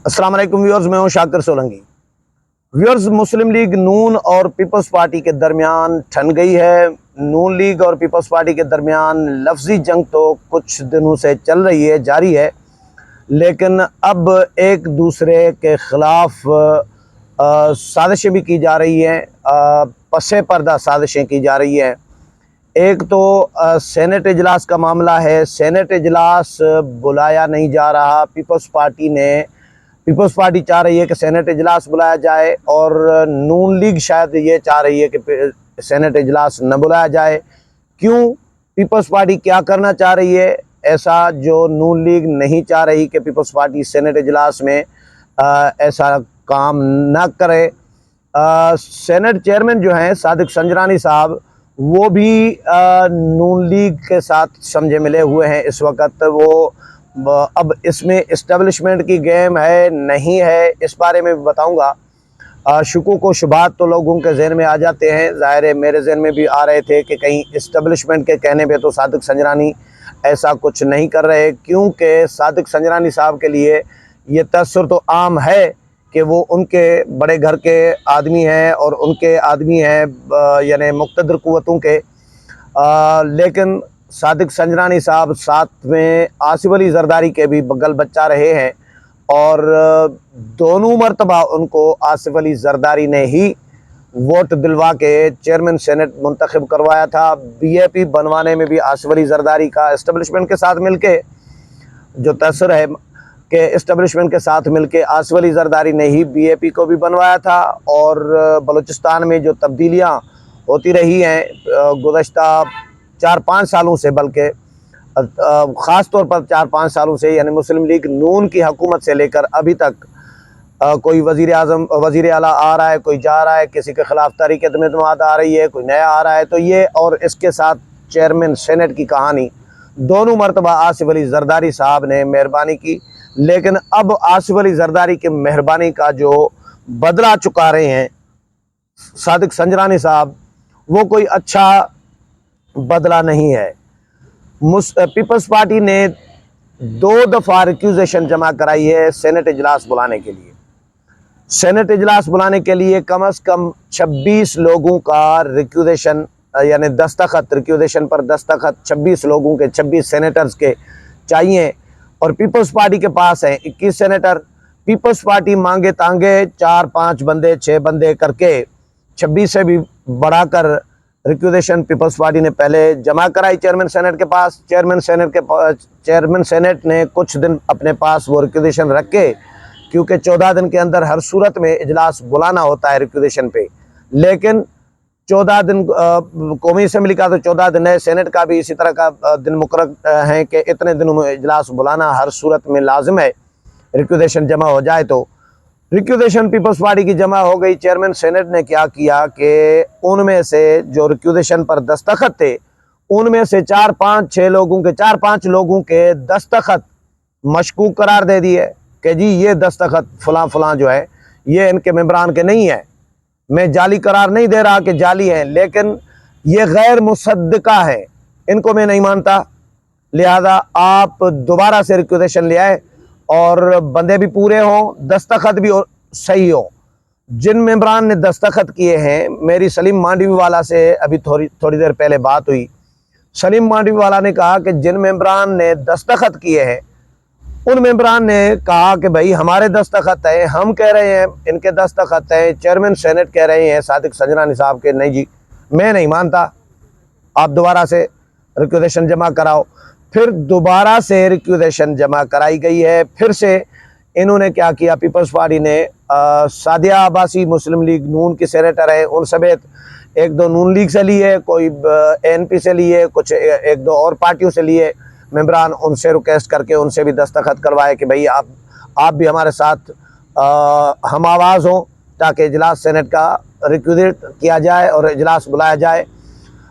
अस्सलाम वालेकुम व्यूअर्स, मैं हूं शाकिर सोलंकी। व्यूअर्स, मुस्लिम लीग नून और पीपल्स पार्टी के दरमियान ठन गई है। नून लीग और पीपल्स पार्टी के दरमियान लफ्ज़ी जंग तो कुछ दिनों से चल रही है, जारी है, लेकिन अब एक दूसरे के ख़िलाफ़ साजिशें भी की जा रही हैं, पसे पर्दा साजिशें की जा रही हैं। एक तो सेनेट इजलास का मामला है। सेनेट इजलास बुलाया नहीं जा रहा। पीपल्स पार्टी चाह रही है कि सेनेट इजलास बुलाया जाए और नून लीग शायद ये चाह रही है कि सेनेट इजलास न बुलाया जाए। क्यों? पीपल्स पार्टी क्या करना चाह रही है ऐसा जो नून लीग नहीं चाह रही कि पीपल्स पार्टी सेनेट इजलास में ऐसा काम न करे। सेनेट चेयरमैन जो हैं सादिक संजरानी साहब, वो भी नून लीग के साथ समझे मिले हुए हैं इस वक्त। वो अब इसमें इस्टेब्लिशमेंट की गेम है नहीं है, इस बारे में भी बताऊंगा। शुकूक व शुबात तो लोगों के जहन में आ जाते हैं, ज़ाहिर है मेरे जहन में भी आ रहे थे कि कहीं इस्टेब्लिशमेंट के कहने पे तो सादिक संजरानी ऐसा कुछ नहीं कर रहे, क्योंकि सादिक संजरानी साहब के लिए ये तसर तो आम है कि वो उनके बड़े घर के आदमी हैं और उनके आदमी हैं यानी मुक़्तदर क़ुव्वतों के। लेकिन सादिक संजरानी साहब साथ में आसिफ अली जरदारी के भी बगल बच्चा रहे हैं और दोनों मरतबा उनको आसिफ अली जरदारी ने ही वोट दिलवा के चेयरमैन सेनेट मुंतखब करवाया था। बीएपी बनवाने में भी आसिफ अली जरदारी का इस्टेब्लिशमेंट के साथ मिलके जो तसर है कि इस्टेब्लिशमेंट के साथ मिलके आसिफ अली जरदारी ने ही बीएपी को भी बनवाया था। और बलूचिस्तान में जो तब्दीलियाँ होती रही हैं गुज़श्ता 4-5 सालों से, बल्कि ख़ास तौर पर 4-5 सालों से, यानी मुस्लिम लीग नून की हुकूमत से लेकर अभी तक कोई वज़ीर आज़म वज़ीर आला आ रहा है, कोई जा रहा है, किसी के ख़िलाफ़ तहरीक एतमाद आ रही है, कोई नया आ रहा है, तो ये और इसके साथ चेयरमैन सेनेट की कहानी दोनों मरतबा आसिफ अली जरदारी साहब ने मेहरबानी की। लेकिन अब आसिफ अली जरदारी की मेहरबानी का जो बदला चुका रहे हैं सादिक संजरानी साहब, वो कोई अच्छा बदला नहीं है। पीपल्स पार्टी ने 2 दफ़ा रिक्यूजेशन जमा कराई है सेनेट इजलास बुलाने के लिए। सेनेट इजलास बुलाने के लिए कम से कम 26 लोगों का रिक्यूजेशन यानी दस्तखत, रिक्यूजेशन पर दस्तखत 26 लोगों के, 26 सेनेटर्स के चाहिए और पीपल्स पार्टी के पास हैं 21 सेनेटर। पीपल्स पार्टी मांगे तांगे 4-5 बंदे 6 बंदे करके 26 से भी बढ़ाकर रिक्यूजेशन पीपल्स पार्टी ने पहले जमा कराई चेयरमैन सेनेट के पास। चेयरमैन सेनेट ने कुछ दिन अपने पास वो रिक्यूजेशन रखे, क्योंकि 14 दिन के अंदर हर सूरत में इजलास बुलाना होता है रिक्यूजेशन पे। लेकिन 14 दिन कौमी असम्बली का तो 14 दिन है, सेनेट का भी इसी तरह का दिन मुकर्रर है कि इतने दिनों में इजलास बुलाना हर सूरत में लाजिम है, रिक्यूजेशन जमा हो जाए तो। रिक्यूजेशन पीपल्स पार्टी की जमा हो गई। चेयरमैन सेनेट ने क्या किया कि उनमें से जो रिक्यूजेशन पर दस्तखत थे, उनमें से 4-5 लोगों के दस्तखत मशकूक करार दे दिए कि जी ये दस्तखत फलां फलां जो है ये इनके मेंबरान के नहीं है। मैं जाली करार नहीं दे रहा कि जाली हैं, लेकिन ये गैर मुसद्दका है, इनको मैं नहीं मानता। लिहाजा आप दोबारा से रिक्यूजेशन ले आए और बंदे भी पूरे हों, दस्तखत भी सही हो। जिन मेंबरान ने दस्तखत किए हैं, मेरी सलीम मांडवी वाला से अभी थोड़ी देर पहले बात हुई। सलीम मांडवी वाला ने कहा कि जिन मेंबरान ने दस्तखत किए हैं, उन मेंबरान ने कहा कि भाई हमारे दस्तखत हैं, हम कह रहे हैं इनके दस्तखत हैं। चेयरमैन सेनेट कह रहे हैं सादिक संजरानी साहब के नहीं जी, मैं नहीं मानता, आप दोबारा से रिक्यूजेशन जमा कराओ। फिर दोबारा से रिक्यूजेशन जमा कराई गई है। फिर से इन्होंने क्या किया, पीपल्स पार्टी ने सादिया अब्बासी मुस्लिम लीग नून की सेनेटर है, उन समेत 1-2 नून लीग से लिए, कोई एनपी से लिए, कुछ 1-2 और पार्टियों से लिए मेंबरान, उनसे रिक्वेस्ट करके उनसे भी दस्तखत करवाए कि भाई आप भी हमारे साथ हम आवाज़ हों, ताकि इजलास सेनेट का रिक्यूजेट किया जाए और इजलास बुलाया जाए।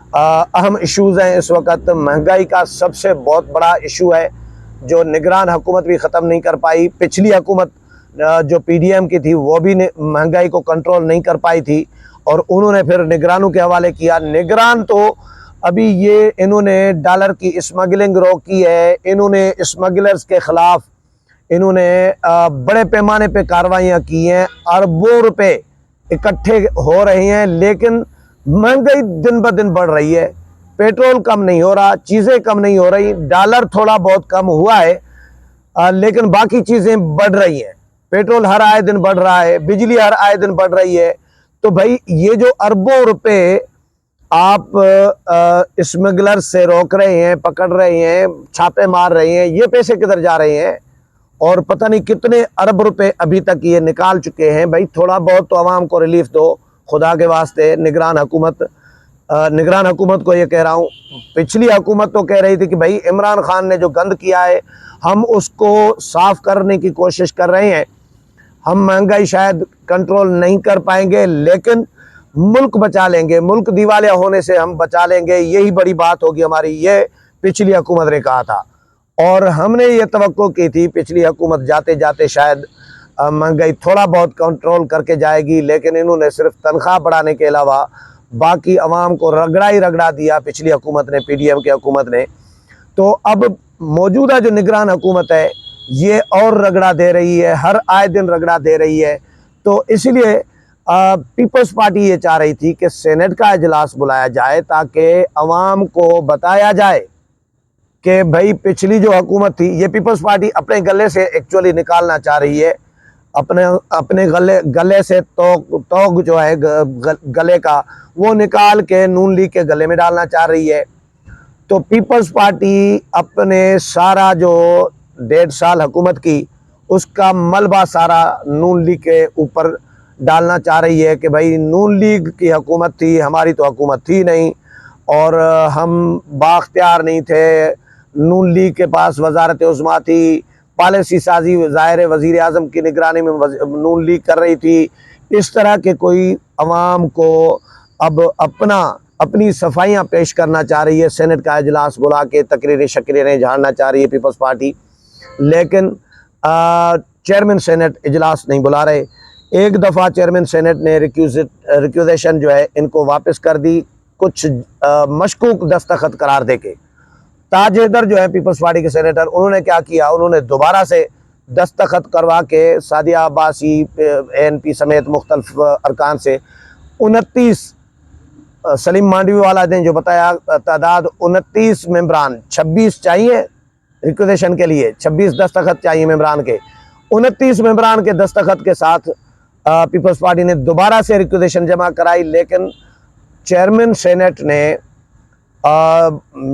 अहम इश्यूज़ हैं इस वक्त। महंगाई का सबसे बहुत बड़ा इशू है जो निगरान हुकूमत भी ख़त्म नहीं कर पाई। पिछली हुकूमत जो पीडीएम की थी वो भी महंगाई को कंट्रोल नहीं कर पाई थी और उन्होंने फिर निगरानों के हवाले किया। निगरान तो अभी इन्होंने डॉलर की स्मगलिंग रोकी है, इन्होंने स्मगलर्स के ख़िलाफ़ इन्होंने बड़े पैमाने पे कार्रवाइयाँ की हैं, अरबों रुपए इकट्ठे हो रहे हैं, लेकिन महंगाई दिन ब दिन बढ़ रही है। पेट्रोल कम नहीं हो रहा, चीज़ें कम नहीं हो रही, डॉलर थोड़ा बहुत कम हुआ है, लेकिन बाकी चीज़ें बढ़ रही हैं। पेट्रोल हर आए दिन बढ़ रहा है, बिजली हर आए दिन बढ़ रही है। तो भाई ये जो अरबों रुपए आप स्मगलर से रोक रहे हैं, पकड़ रहे हैं, छापे मार रहे हैं, ये पैसे किधर जा रहे हैं? और पता नहीं कितने अरब रुपए अभी तक ये निकाल चुके हैं। भाई थोड़ा बहुत तो आवाम को रिलीफ दो, खुदा के वास्ते। निगरान हुकूमत को ये कह रहा हूँ, पिछली हुकूमत तो कह रही थी कि भाई इमरान खान ने जो गंद किया है हम उसको साफ करने की कोशिश कर रहे हैं, हम महंगाई शायद कंट्रोल नहीं कर पाएंगे लेकिन मुल्क बचा लेंगे, मुल्क दिवालिया होने से हम बचा लेंगे, यही बड़ी बात होगी हमारी, ये पिछली हुकूमत ने कहा था। और हमने ये तवक्को की थी पिछली हुकूमत जाते जाते शायद महंगाई थोड़ा बहुत कंट्रोल करके जाएगी, लेकिन इन्होंने सिर्फ तनख्वाह बढ़ाने के अलावा बाकी अवाम को रगड़ा ही रगड़ा दिया पिछली हुकूमत ने, पीडीएम की हुकूमत ने। तो अब मौजूदा जो निगरान हुकूमत है ये और रगड़ा दे रही है, हर आए दिन रगड़ा दे रही है। तो इसलिए पीपल्स पार्टी ये चाह रही थी कि सेनेट का इजलास बुलाया जाए ताकि अवाम को बताया जाए कि भाई पिछली जो हुकूमत थी, ये पीपल्स पार्टी अपने गले से एक्चुअली निकालना चाह रही है, अपने गले से तोग जो है गले का वो निकाल के नून लीग के गले में डालना चाह रही है। तो पीपल्स पार्टी अपने सारा जो 1.5 साल हुकूमत की उसका मलबा सारा नून लीग के ऊपर डालना चाह रही है कि भाई नून लीग की हुकूमत थी, हमारी तो हुकूमत थी नहीं और हम बाख्तियार नहीं थे। नून लीग के पास वजारत उज़्मा थी, पॉलिसी साजी ज़ाहिर वज़ीर आज़म की निगरानी में नून लीग कर रही थी। इस तरह के कोई अवाम को अब अपनी सफाइयाँ पेश करना चाह रही है, सेनेट का इजलास बुला के तकरीरें झाड़ना चाह रही है पीपल्स पार्टी, लेकिन चेयरमैन सेनेट इजलास नहीं बुला रहे। एक दफ़ा चेयरमैन सेनेट ने रिक्यूजेशन जो है इनको वापस कर दी, कुछ मशकूक दस्तखत करार दे के। ताज हैदर जो है पीपल्स पार्टी के सेनेटर, उन्होंने क्या किया, उन्होंने दोबारा से दस्तखत करवा के सादिया अब्बासी ANP समेत मुख्तलिफ अरकान से 29 सलीम मांडवी वाला ने जो बताया तादाद 29 मेंबरान, 26 चाहिए रिक्वेजेशन के लिए, 26 दस्तखत चाहिए मेंबरान के। 29 मेंबरान के दस्तखत के साथ पीपल्स पार्टी ने दोबारा से रिक्वेजेशन जमा कराई, लेकिन चेयरमैन सेनेट ने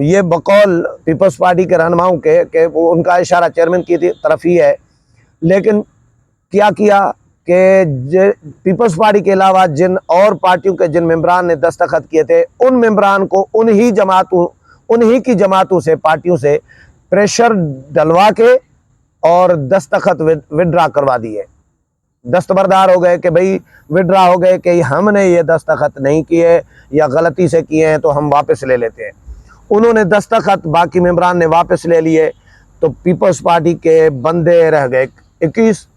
ये बकौल पीपल्स पार्टी के रहनुमाओं के वो उनका इशारा चेयरमैन की तरफ ही है, लेकिन क्या किया कि पीपल्स पार्टी के अलावा जिन और पार्टियों के जिन मेंबरान ने दस्तखत किए थे उन मेंबरान को उन्हीं की जमातों से, पार्टियों से प्रेशर डलवा के और दस्तखत विड्रा करवा दिए, दस्तबरदार हो गए कि भाई विड्रा हो गए कि हमने ये दस्तखत नहीं किए या गलती से किए हैं तो हम वापस ले लेते हैं। उन्होंने दस्तखत बाकी मेंबरान ने वापस ले लिए, तो पीपल्स पार्टी के बंदे रह गए 21।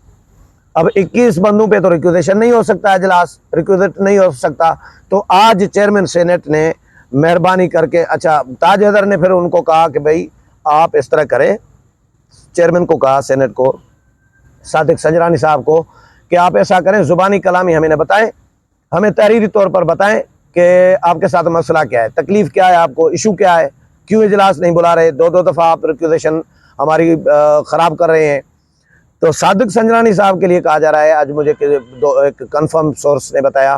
अब 21 बंदों पे तो रिक्वेजेशन नहीं हो सकता, इजलास रिक्वेजेट नहीं हो सकता। तो आज चेयरमैन सेनेट ने मेहरबानी करके, अच्छा ताज हैदर ने फिर उनको कहा कि भाई आप इस तरह करें, चेयरमैन को कहा सेनेट को, सादिक संजरानी साहब को, कि आप ऐसा करें, ज़ुबानी कलामी हमें न बताएं, हमें तहरीरी तौर पर बताएं कि आपके साथ मसला क्या है, तकलीफ़ क्या है, आपको इशू क्या है, क्यों इजलास नहीं बुला रहे, दो दफ़ा आप रिक्वेजेशन हमारी ख़राब कर रहे हैं। तो सादिक संजरानी साहब के लिए कहा जा रहा है, आज मुझे एक कंफर्म सोर्स ने बताया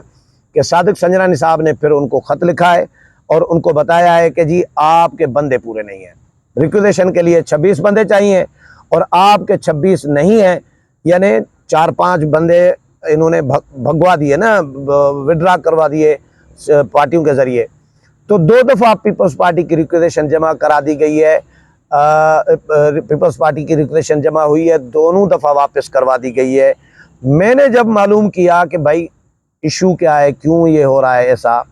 कि सादिक संजरानी साहब ने फिर उनको ख़त लिखा है और उनको बताया है कि जी आपके बंदे पूरे नहीं हैं, रिक्वेजेशन के लिए 26 बंदे चाहिए और आपके 26 नहीं हैं, यानी 4-5 बंदे इन्होंने भगवा दिए ना, विड्रा करवा दिए पार्टियों के ज़रिए। तो 2 दफ़ा पीपल्स पार्टी की रिक्वेजेशन जमा करा दी गई है, पीपल्स पार्टी की रिक्वेजेशन जमा हुई है, दोनों दफ़ा वापस करवा दी गई है। मैंने जब मालूम किया कि भाई इशू क्या है, क्यों ये हो रहा है, ऐसा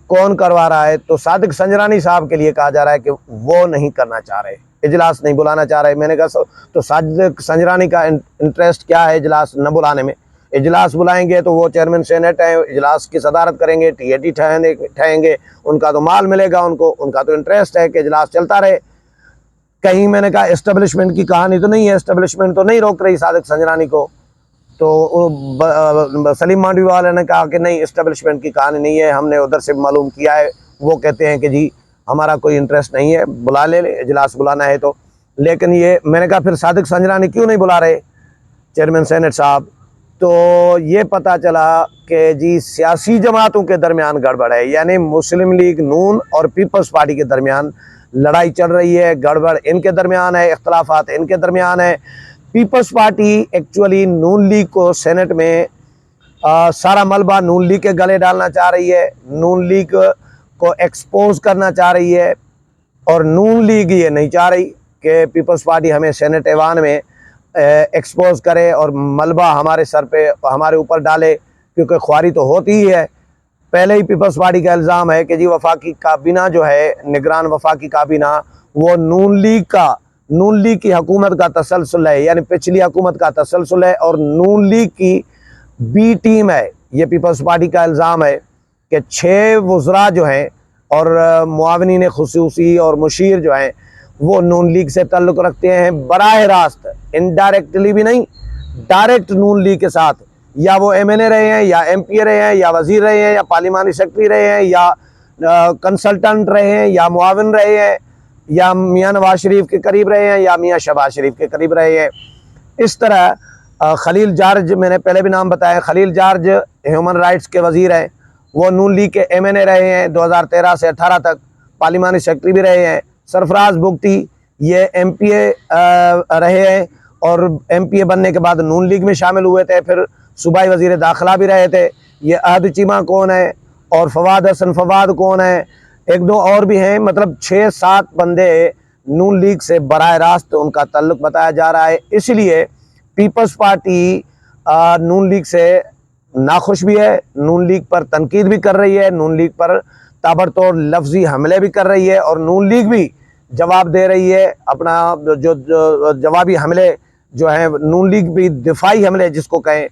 कौन करवा रहा है, तो सादिक संजरानी साहब के लिए कहा जा रहा है कि वो नहीं करना चाह रहे, इजलास नहीं बुलाना चाह रहे। मैंने कहा तो सादिक संजरानी का इंटरेस्ट क्या है इजलास न बुलाने में? इजलास बुलाएंगे तो वो चेयरमैन सेनेट हैं, इजलास की सदारत करेंगे, TAT ठहेंगे, उनका तो माल मिलेगा, उनका तो इंटरेस्ट है कि इजलास चलता रहे। कहीं मैंने कहा एस्टेब्लिशमेंट की कहानी तो नहीं है, एस्टेब्लिशमेंट तो नहीं रोक रही सादिक संजरानी को। तो सलीम मांडवी वाले ने कहा कि नहीं, एस्टेब्लिशमेंट की कहानी नहीं है, हमने उधर से मालूम किया है, वो कहते हैं कि जी हमारा कोई इंटरेस्ट नहीं है, बुला ले, इजलास बुलाना है तो। लेकिन ये मैंने कहा फिर सादिक संजरानी क्यों नहीं बुला रहे चेयरमैन सेनेट साहब? तो ये पता चला कि जी सियासी जमातों के दरमियान गड़बड़ है, यानी मुस्लिम लीग नून और पीपल्स पार्टी के दरमियान लड़ाई चल रही है, गड़बड़ इनके दरमियान है, इख्तलाफात इनके दरमियान है। पीपल्स पार्टी एक्चुअली नून लीग को सेनेट में सारा मलबा नून लीग के गले डालना चाह रही है, नून लीग को एक्सपोज करना चाह रही है, और नून लीग ये नहीं चाह रही कि पीपल्स पार्टी हमें सेनेट ऐवान में एक्सपोज करे और मलबा हमारे सर पे हमारे ऊपर डाले, क्योंकि ख्वारी तो होती ही है। पहले ही पीपल्स पार्टी का इल्ज़ाम है कि जी वफाकी काबीना जो है, निगरान वफाकी काबीना, वो नून लीग की हुकूमत का तसलसल है, यानी पिछली हुकूमत का तसलसल है, और नून लीग की बी टीम है। ये पीपल्स पार्टी का इल्ज़ाम है कि 6 वज़रा जो हैं और मुआवनीन खुसूसी और मुशीर जो हैं वो नून लीग से ताल्लुक़ रखते हैं, बराह रास्त, इनडायरेक्टली भी नहीं, डायरेक्ट नून लीग के साथ। या वो MNA रहे हैं, या MP रहे हैं, या वज़ीर रहे हैं, या पार्लिमानी सेक्रेटरी रहे हैं, या कंसल्टेंट रहे हैं, या मुआविन रहे हैं, या मियाँ नवाज शरीफ के करीब रहे हैं, या मियाँ शहबाज शरीफ के करीब रहे हैं। इस तरह खलील जार्ज, मैंने पहले भी नाम बताया, खलील जार्ज ह्यूमन राइट्स के वज़ीर हैं, वो नून लीग के MNA रहे हैं 2013 से 18 तक, पार्लिमानी सेक्रेटरी भी रहे हैं। सरफराज बुगटी ये MPA रहे हैं, और MPA बनने के बाद नून लीग में शामिल हुए थे, फिर सूबाई वज़ीर दाखिला भी रहे थे। ये अहद चीमा कौन है, और फवाद हसन फवाद कौन है, एक दो और भी हैं, मतलब 6-7 बंदे नून लीग से बराह रास्त उनका ताल्लुक़ बताया जा रहा है। इसलिए पीपल्स पार्टी नून लीग से नाखुश भी है, नून लीग पर तनकीद भी कर रही है, नून लीग पर ताबड़तोड़ लफ्जी हमले भी कर रही है, और नून लीग भी जवाब दे रही है। अपना जो जवाबी हमले जो हैं, नून लीग भी दिफाई हमले जिसको कहें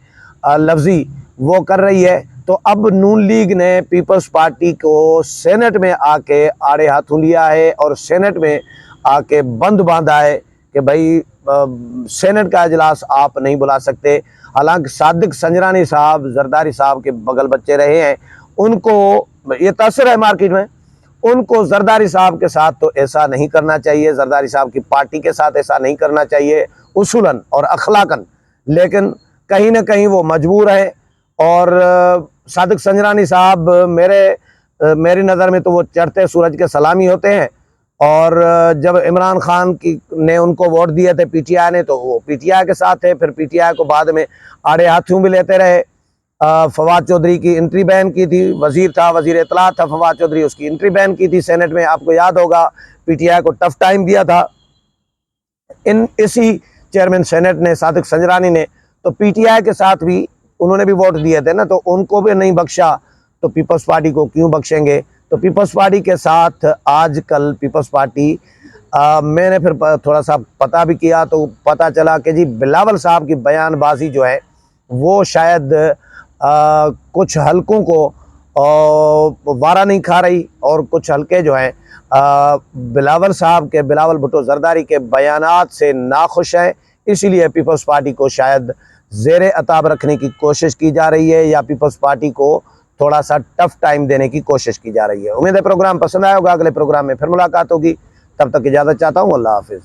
लफ्जी, वो कर रही है। तो अब नून लीग ने पीपल्स पार्टी को सेनेट में आके आड़े हाथों लिया है, और सेनेट में आके बंद बांधा है कि भाई सेनेट का इजलास आप नहीं बुला सकते। हालांकि सादिक संजरानी साहब जरदारी साहब के बगल बच्चे रहे हैं, उनको ये तासर है मार्केट में, उनको जरदारी साहब के साथ तो ऐसा नहीं करना चाहिए, जरदारी साहब की पार्टी के साथ ऐसा नहीं करना चाहिए उसूलन और अखलाकन। लेकिन कहीं ना कहीं वो मजबूर है, और सादिक संजरानी साहब मेरी नज़र में तो वो चढ़ते सूरज के सलामी होते हैं। और जब इमरान खान ने उनको वोट दिए थे PTI ने, तो वो PTI के साथ है, फिर PTI को बाद में आड़े हाथों भी लेते रहे। फवाद चौधरी की एंट्री बैन की थी, वज़ीर था, वज़ीर इत्तलात था फवाद चौधरी, उसकी एंट्री बैन की थी सेनेट में, आपको याद होगा। PTI को टफ टाइम दिया था। इसी चेयरमैन सेनेट ने, सादिक संजरानी ने, तो PTI के साथ भी उन्होंने भी वोट दिए थे ना, तो उनको भी नहीं बख्शा, तो पीपल्स पार्टी को क्यों बख्शेंगे? तो पीपल्स पार्टी के साथ आजकल पीपल्स पार्टी मैंने फिर थोड़ा सा पता भी किया, तो पता चला कि जी बिलावल साहब की बयानबाजी जो है वो शायद कुछ हलकों को वारा नहीं खा रही, और कुछ हलके जो हैं बिलावल भुट्टो जरदारी के बयानात से नाखुश हैं। इसलिए पीपल्स पार्टी को शायद ज़ेरे अताब रखने की कोशिश की जा रही है, या पीपल्स पार्टी को थोड़ा सा टफ टाइम देने की कोशिश की जा रही है। उम्मीद है प्रोग्राम पसंद आया होगा। अगले प्रोग्राम में फिर मुलाकात होगी, तब तक इजाज़त चाहता हूँ। अल्लाह हाफिज़।